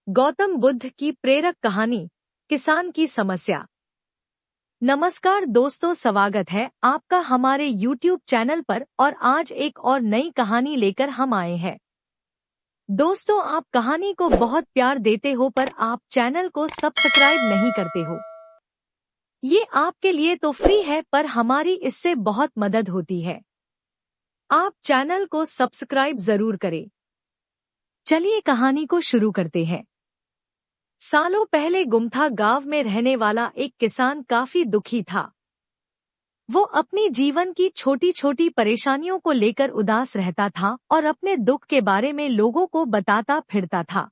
गौतम बुद्ध की प्रेरक कहानी, किसान की समस्या। नमस्कार दोस्तों, स्वागत है आपका हमारे YouTube चैनल पर। और आज एक और नई कहानी लेकर हम आए हैं। दोस्तों, आप कहानी को बहुत प्यार देते हो पर आप चैनल को सब्सक्राइब नहीं करते हो। ये आपके लिए तो फ्री है पर हमारी इससे बहुत मदद होती है। आप चैनल को सब्सक्राइब जरूर करें। चलिए कहानी को शुरू करते हैं। सालों पहले गुमथा गांव में रहने वाला एक किसान काफी दुखी था। वो अपनी जीवन की छोटी छोटी परेशानियों को लेकर उदास रहता था और अपने दुख के बारे में लोगों को बताता फिरता था।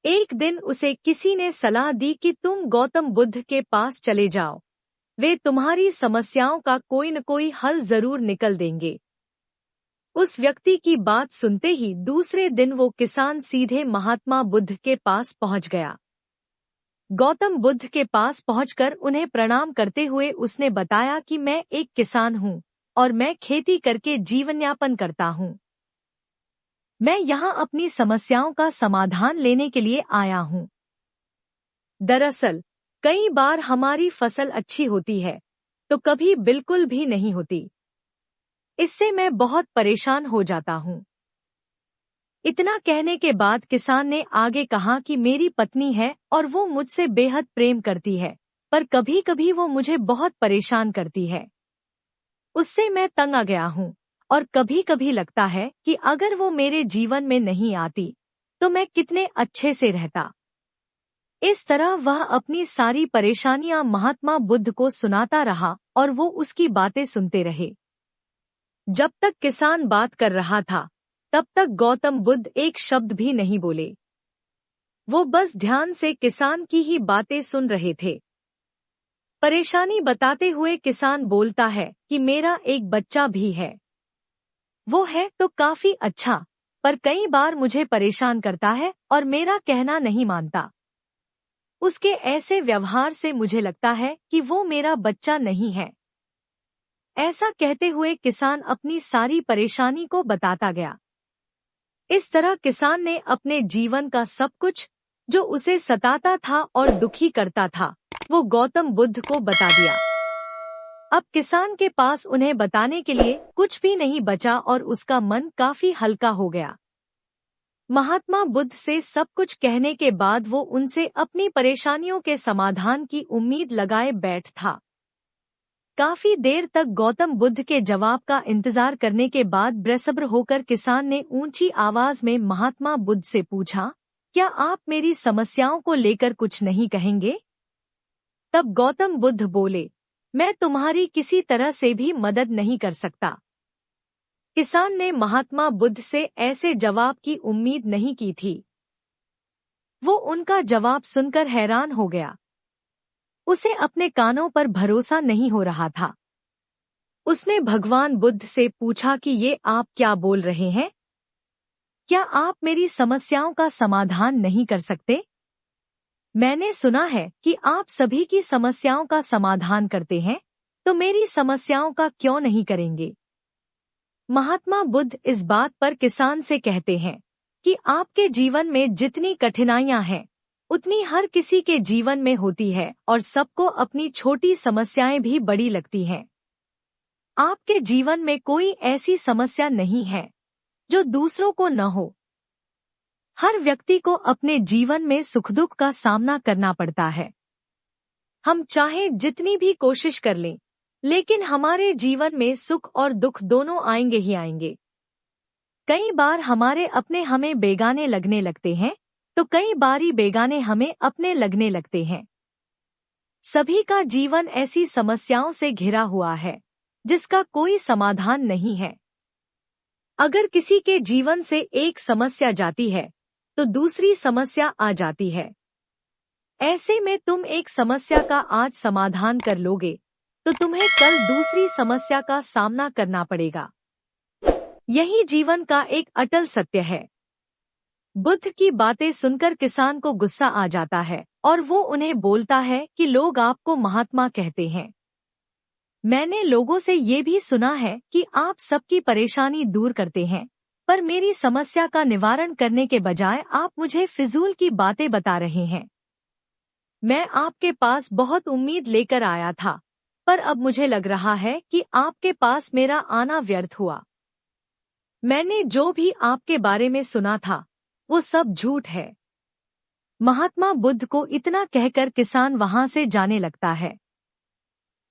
एक दिन उसे किसी ने सलाह दी कि तुम गौतम बुद्ध के पास चले जाओ, वे तुम्हारी समस्याओं का कोई न कोई हल जरूर निकल देंगे। उस व्यक्ति की बात सुनते ही दूसरे दिन वो किसान सीधे महात्मा बुद्ध के पास पहुंच गया। गौतम बुद्ध के पास पहुंचकर उन्हें प्रणाम करते हुए उसने बताया कि मैं एक किसान हूं और मैं खेती करके जीवनयापन करता हूं। मैं यहाँ अपनी समस्याओं का समाधान लेने के लिए आया हूं। दरअसल कई बार हमारी फसल अच्छी होती है तो कभी बिल्कुल भी नहीं होती। इससे मैं बहुत परेशान हो जाता हूँ। इतना कहने के बाद किसान ने आगे कहा कि मेरी पत्नी है और वो मुझसे बेहद प्रेम करती है, पर कभी कभी वो मुझे बहुत परेशान करती है। उससे मैं तंग आ गया हूँ और कभी कभी लगता है कि अगर वो मेरे जीवन में नहीं आती तो मैं कितने अच्छे से रहता। इस तरह वह अपनी सारी परेशानियां महात्मा बुद्ध को सुनाता रहा और वो उसकी बातें सुनते रहे। जब तक किसान बात कर रहा था तब तक गौतम बुद्ध एक शब्द भी नहीं बोले। वो बस ध्यान से किसान की ही बातें सुन रहे थे। परेशानी बताते हुए किसान बोलता है कि मेरा एक बच्चा भी है। वो है तो काफी अच्छा, पर कई बार मुझे परेशान करता है और मेरा कहना नहीं मानता। उसके ऐसे व्यवहार से मुझे लगता है कि वो मेरा बच्चा नहीं है। ऐसा कहते हुए किसान अपनी सारी परेशानी को बताता गया। इस तरह किसान ने अपने जीवन का सब कुछ जो उसे सताता था और दुखी करता था वो गौतम बुद्ध को बता दिया। अब किसान के पास उन्हें बताने के लिए कुछ भी नहीं बचा और उसका मन काफी हल्का हो गया। महात्मा बुद्ध से सब कुछ कहने के बाद वो उनसे अपनी परेशानियों के समाधान की उम्मीद लगाए बैठ था। काफी देर तक गौतम बुद्ध के जवाब का इंतजार करने के बाद बेसब्र होकर किसान ने ऊंची आवाज में महात्मा बुद्ध से पूछा, क्या आप मेरी समस्याओं को लेकर कुछ नहीं कहेंगे? तब गौतम बुद्ध बोले, मैं तुम्हारी किसी तरह से भी मदद नहीं कर सकता। किसान ने महात्मा बुद्ध से ऐसे जवाब की उम्मीद नहीं की थी। वो उनका जवाब सुनकर हैरान हो गया। उसे अपने कानों पर भरोसा नहीं हो रहा था। उसने भगवान बुद्ध से पूछा कि ये आप क्या बोल रहे हैं? क्या आप मेरी समस्याओं का समाधान नहीं कर सकते? मैंने सुना है कि आप सभी की समस्याओं का समाधान करते हैं, तो मेरी समस्याओं का क्यों नहीं करेंगे? महात्मा बुद्ध इस बात पर किसान से कहते हैं कि आपके जीवन में जितनी कठिनाइयां हैं उतनी हर किसी के जीवन में होती है और सबको अपनी छोटी समस्याएं भी बड़ी लगती हैं। आपके जीवन में कोई ऐसी समस्या नहीं है जो दूसरों को न हो। हर व्यक्ति को अपने जीवन में सुख दुख का सामना करना पड़ता है। हम चाहे जितनी भी कोशिश कर लें, लेकिन हमारे जीवन में सुख और दुख दोनों आएंगे ही आएंगे। कई बार हमारे अपने हमें बेगाने लगने लगते हैं तो कई बारी बेगाने हमें अपने लगने लगते हैं। सभी का जीवन ऐसी समस्याओं से घिरा हुआ है जिसका कोई समाधान नहीं है। अगर किसी के जीवन से एक समस्या जाती है तो दूसरी समस्या आ जाती है। ऐसे में तुम एक समस्या का आज समाधान कर लोगे तो तुम्हें कल दूसरी समस्या का सामना करना पड़ेगा। यही जीवन का एक अटल सत्य है। बुद्ध की बातें सुनकर किसान को गुस्सा आ जाता है और वो उन्हें बोलता है कि लोग आपको महात्मा कहते हैं। मैंने लोगों से ये भी सुना है कि आप सबकी परेशानी दूर करते हैं, पर मेरी समस्या का निवारण करने के बजाय आप मुझे फिजूल की बातें बता रहे हैं। मैं आपके पास बहुत उम्मीद लेकर आया था, पर अब मुझे लग रहा है कि आपके पास मेरा आना व्यर्थ हुआ। मैंने जो भी आपके बारे में सुना था वो सब झूठ है। महात्मा बुद्ध को इतना कहकर किसान वहां से जाने लगता है।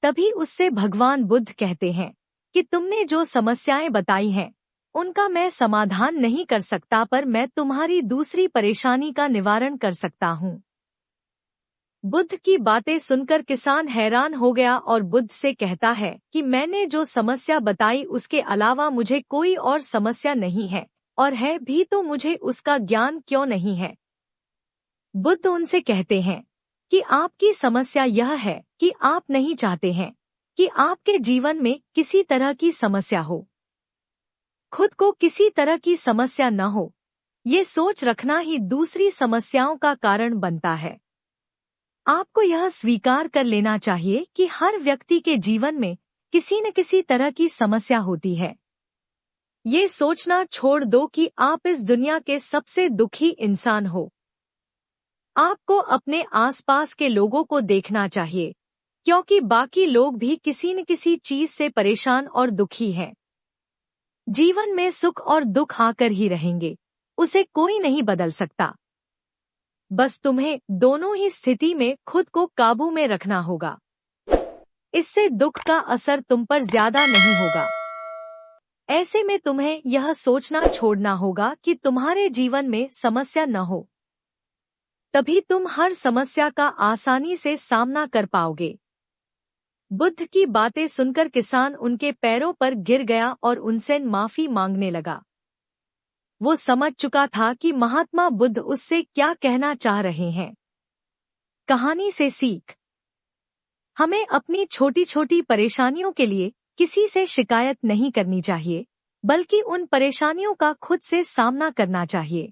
तभी उससे भगवान बुद्ध कहते हैं कि तुमने जो समस्याएं बताई हैं उनका मैं समाधान नहीं कर सकता, पर मैं तुम्हारी दूसरी परेशानी का निवारण कर सकता हूँ। बुद्ध की बातें सुनकर किसान हैरान हो गया और बुद्ध से कहता है कि मैंने जो समस्या बताई उसके अलावा मुझे कोई और समस्या नहीं है, और है भी तो मुझे उसका ज्ञान क्यों नहीं है। बुद्ध उनसे कहते हैं कि आपकी समस्या यह है कि आप नहीं चाहते हैं कि आपके जीवन में किसी तरह की समस्या हो, खुद को किसी तरह की समस्या न हो। ये सोच रखना ही दूसरी समस्याओं का कारण बनता है। आपको यह स्वीकार कर लेना चाहिए कि हर व्यक्ति के जीवन में किसी न किसी तरह की समस्या होती है। ये सोचना छोड़ दो कि आप इस दुनिया के सबसे दुखी इंसान हो। आपको अपने आसपास के लोगों को देखना चाहिए, क्योंकि बाकी लोग भी किसी न किसी चीज से परेशान और दुखी हैं। जीवन में सुख और दुख आकर ही रहेंगे, उसे कोई नहीं बदल सकता। बस तुम्हें दोनों ही स्थिति में खुद को काबू में रखना होगा। इससे दुख का असर तुम पर ज्यादा नहीं होगा। ऐसे में तुम्हें यह सोचना छोड़ना होगा कि तुम्हारे जीवन में समस्या न हो, तभी तुम हर समस्या का आसानी से सामना कर पाओगे। बुद्ध की बातें सुनकर किसान उनके पैरों पर गिर गया और उनसे माफी मांगने लगा। वो समझ चुका था कि महात्मा बुद्ध उससे क्या कहना चाह रहे हैं। कहानी से सीख। हमें अपनी छोटी छोटी परेशानियों के लिए किसी से शिकायत नहीं करनी चाहिए, बल्कि उन परेशानियों का खुद से सामना करना चाहिए।